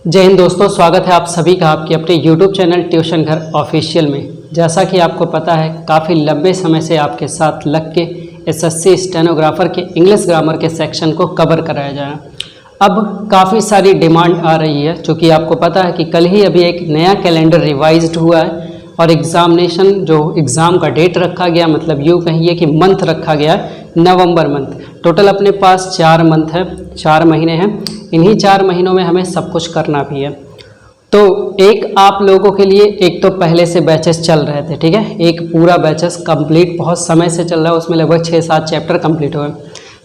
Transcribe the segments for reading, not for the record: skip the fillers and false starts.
जय हिंद दोस्तों, स्वागत है आप सभी का आपके अपने YouTube चैनल ट्यूशन घर ऑफिशियल में। जैसा कि आपको पता है, काफ़ी लंबे समय से आपके साथ लग के एसएससी स्टेनोग्राफर के इंग्लिश ग्रामर के सेक्शन को कवर कराया जाए। अब काफ़ी सारी डिमांड आ रही है, चूँकि आपको पता है कि कल ही अभी एक नया कैलेंडर रिवाइज्ड हुआ है और एग्ज़ामिनेशन जो एग्ज़ाम का डेट रखा गया, मतलब यूँ कहिए कि मंथ रखा गया है नवंबर मंथ। टोटल अपने पास 4 मंथ है, 4 महीने हैं। इन्हीं 4 महीनों में हमें सब कुछ करना भी है। तो एक आप लोगों के लिए एक तो पहले से बैचेस चल रहे थे, ठीक है, एक पूरा बैचेस कंप्लीट बहुत समय से चल रहा है, उसमें लगभग 6-7 चैप्टर कंप्लीट हुए।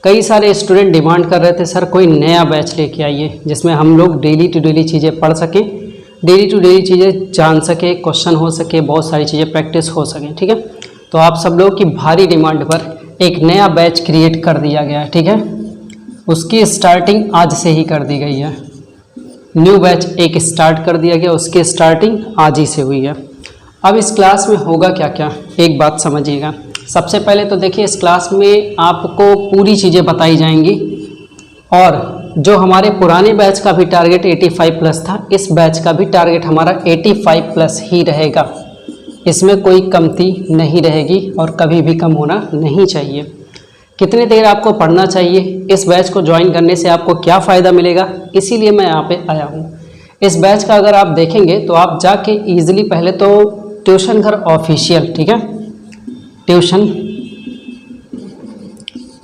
कई सारे स्टूडेंट डिमांड कर रहे थे सर कोई नया बैच लेके आइए जिसमें हम लोग डेली टू डेली चीज़ें पढ़ सकें, डेली टू डेली चीज़ें जान सके, क्वेश्चन हो सके, बहुत सारी चीज़ें प्रैक्टिस हो सकें, ठीक है। तो आप सब लोगों की भारी डिमांड पर एक नया बैच क्रिएट कर दिया गया है, ठीक है। उसकी स्टार्टिंग आज से ही कर दी गई है। न्यू बैच एक स्टार्ट कर दिया गया, उसकी स्टार्टिंग आज ही से हुई है। अब इस क्लास में होगा क्या क्या, एक बात समझिएगा। सबसे पहले तो देखिए, इस क्लास में आपको पूरी चीज़ें बताई जाएंगी और जो हमारे पुराने बैच का भी टारगेट 85 प्लस था, इस बैच का भी टारगेट हमारा 85 प्लस ही रहेगा। इसमें कोई कमती नहीं रहेगी और कभी भी कम होना नहीं चाहिए। कितनी देर आपको पढ़ना चाहिए, इस बैच को ज्वाइन करने से आपको क्या फ़ायदा मिलेगा, इसीलिए मैं यहाँ पे आया हूँ। इस बैच का अगर आप देखेंगे तो आप जाके ईजिली पहले तो ट्यूशन घर ऑफिशियल, ठीक है, ट्यूशन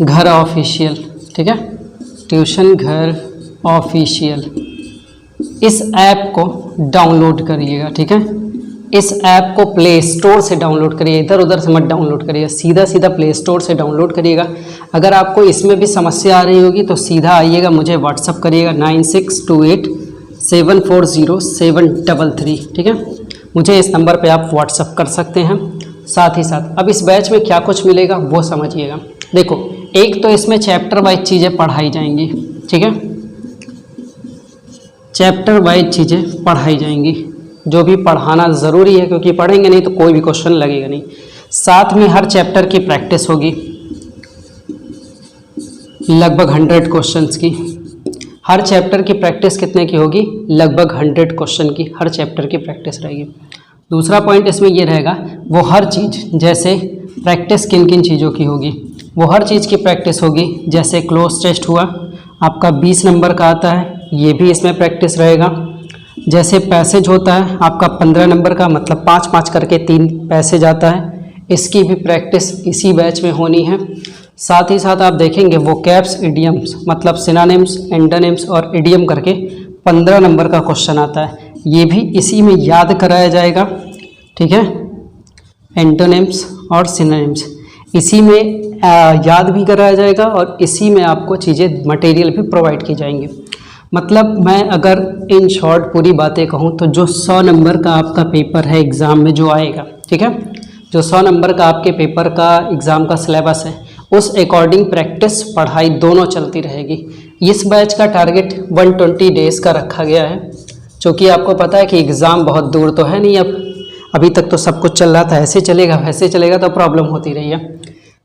घर ऑफिशियल, ठीक है, ट्यूशन घर ऑफिशियल, इस ऐप को डाउनलोड करिएगा, ठीक है। इस ऐप को प्ले स्टोर से डाउनलोड करिए, इधर उधर से मत डाउनलोड करिए, सीधा सीधा प्ले स्टोर से डाउनलोड करिएगा। अगर आपको इसमें भी समस्या आ रही होगी तो सीधा आइएगा, मुझे व्हाट्सअप करिएगा 9628740733, ठीक है। मुझे इस नंबर पे आप व्हाट्सअप कर सकते हैं। साथ ही साथ अब इस बैच में क्या कुछ मिलेगा वो समझिएगा। देखो, एक तो इसमें चैप्टर वाइज चीज़ें पढ़ाई जाएंगी, ठीक है, चैप्टर वाइज चीज़ें पढ़ाई जाएंगी, जो भी पढ़ाना ज़रूरी है, क्योंकि पढ़ेंगे नहीं तो कोई भी क्वेश्चन लगेगा नहीं। साथ में हर चैप्टर की प्रैक्टिस होगी, लगभग 100 क्वेश्चंस की। हर चैप्टर की प्रैक्टिस कितने की होगी, लगभग 100 क्वेश्चन की हर चैप्टर की प्रैक्टिस रहेगी। दूसरा पॉइंट इसमें ये रहेगा, वो हर चीज़, जैसे प्रैक्टिस किन किन चीज़ों की होगी, वो हर चीज़ की प्रैक्टिस होगी। जैसे क्लोज टेस्ट हुआ आपका 20 नंबर का आता है, ये भी इसमें प्रैक्टिस रहेगा। जैसे पैसेज होता है आपका 15 नंबर का, मतलब 5-5 करके 3 पैसेज आता है, इसकी भी प्रैक्टिस इसी बैच में होनी है। साथ ही साथ आप देखेंगे वो कैप्स इडियम्स, मतलब सिनोनिम्स, एंटोनिम्स और इडियम करके 15 नंबर का क्वेश्चन आता है, ये भी इसी में याद कराया जाएगा, ठीक है। एंटोनिम्स और सिनोनिम्स इसी में याद भी कराया जाएगा और इसी में आपको चीज़ें मटेरियल भी प्रोवाइड की जाएंगी। मतलब मैं अगर इन शॉर्ट पूरी बातें कहूँ तो जो 100 नंबर का आपका पेपर है एग्ज़ाम में जो आएगा, ठीक है, जो 100 नंबर का आपके पेपर का एग्ज़ाम का सिलेबस है, उस अकॉर्डिंग प्रैक्टिस पढ़ाई दोनों चलती रहेगी। इस बैच का टारगेट 120 डेज़ का रखा गया है, क्योंकि आपको पता है कि एग्ज़ाम बहुत दूर तो है नहीं। अभी तक तो सब कुछ चल रहा था, ऐसे चलेगा वैसे चलेगा तो प्रॉब्लम होती रही है।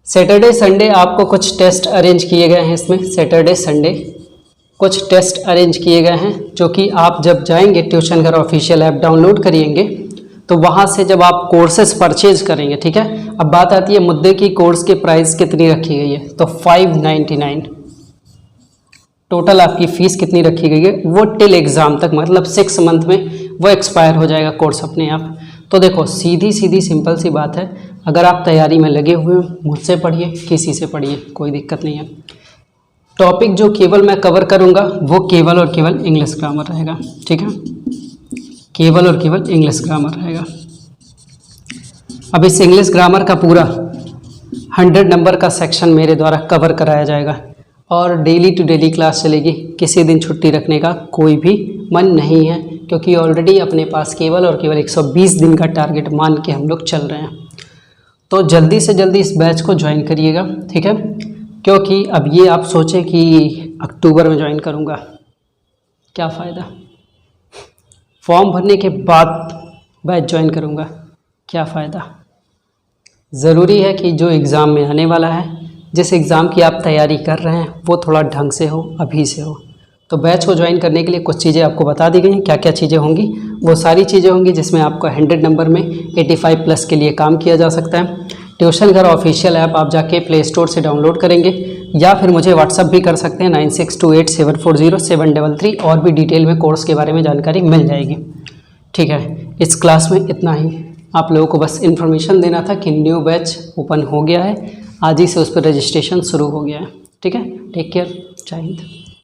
सैटरडे संडे आपको कुछ टेस्ट अरेंज किए गए हैं, इसमें सैटरडे संडे कुछ टेस्ट अरेंज किए गए हैं, जो कि आप जब जाएंगे ट्यूशन घर ऑफिशियल ऐप डाउनलोड करिएंगे तो वहाँ से जब आप कोर्सेज परचेज करेंगे, ठीक है। अब बात आती है मुद्दे की, कोर्स की प्राइस कितनी रखी गई है, तो 599 टोटल आपकी फ़ीस कितनी रखी गई है, वो टिल एग्ज़ाम तक, मतलब 6 मंथ में वो एक्सपायर हो जाएगा कोर्स अपने आप। तो देखो, सीधी सीधी सिंपल सी बात है, अगर आप तैयारी में लगे हुए हो, मुझसे पढ़िए, किसी से पढ़िए, कोई दिक्कत नहीं है। टॉपिक जो केवल मैं कवर करूंगा वो केवल और केवल इंग्लिश ग्रामर रहेगा, ठीक है, केवल और केवल इंग्लिश ग्रामर रहेगा। अब इस इंग्लिश ग्रामर का पूरा 100 नंबर का सेक्शन मेरे द्वारा कवर कराया जाएगा और डेली टू डेली क्लास चलेगी। किसी दिन छुट्टी रखने का कोई भी मन नहीं है, क्योंकि ऑलरेडी अपने पास केवल और केवल 120 दिन का टारगेट मान के हम लोग चल रहे हैं। तो जल्दी से जल्दी इस बैच को ज्वाइन करिएगा, ठीक है, क्योंकि अब ये आप सोचें कि अक्टूबर में ज्वाइन करूँगा, क्या फ़ायदा, फॉर्म भरने के बाद बैच ज्वाइन करूँगा, क्या फ़ायदा। ज़रूरी है कि जो एग्ज़ाम में आने वाला है, जिस एग्ज़ाम की आप तैयारी कर रहे हैं, वो थोड़ा ढंग से हो, अभी से हो। तो बैच को ज्वाइन करने के लिए कुछ चीज़ें आपको बता दी गई हैं, क्या क्या चीज़ें होंगी। वो सारी चीज़ें होंगी जिसमें आपको 100 नंबर में 85 प्लस के लिए काम किया जा सकता है। ट्यूशन घर ऑफिशियल ऐप आप जाके प्ले स्टोर से डाउनलोड करेंगे या फिर मुझे व्हाट्सअप भी कर सकते हैं 9628740733, और भी डिटेल में कोर्स के बारे में जानकारी मिल जाएगी। ठीक है, इस क्लास में इतना ही। आप लोगों को बस इन्फॉर्मेशन देना था कि न्यू बैच ओपन हो गया है, आज ही से उस पर रजिस्ट्रेशन शुरू हो गया है। ठीक है, टेक केयर, जय हिंद।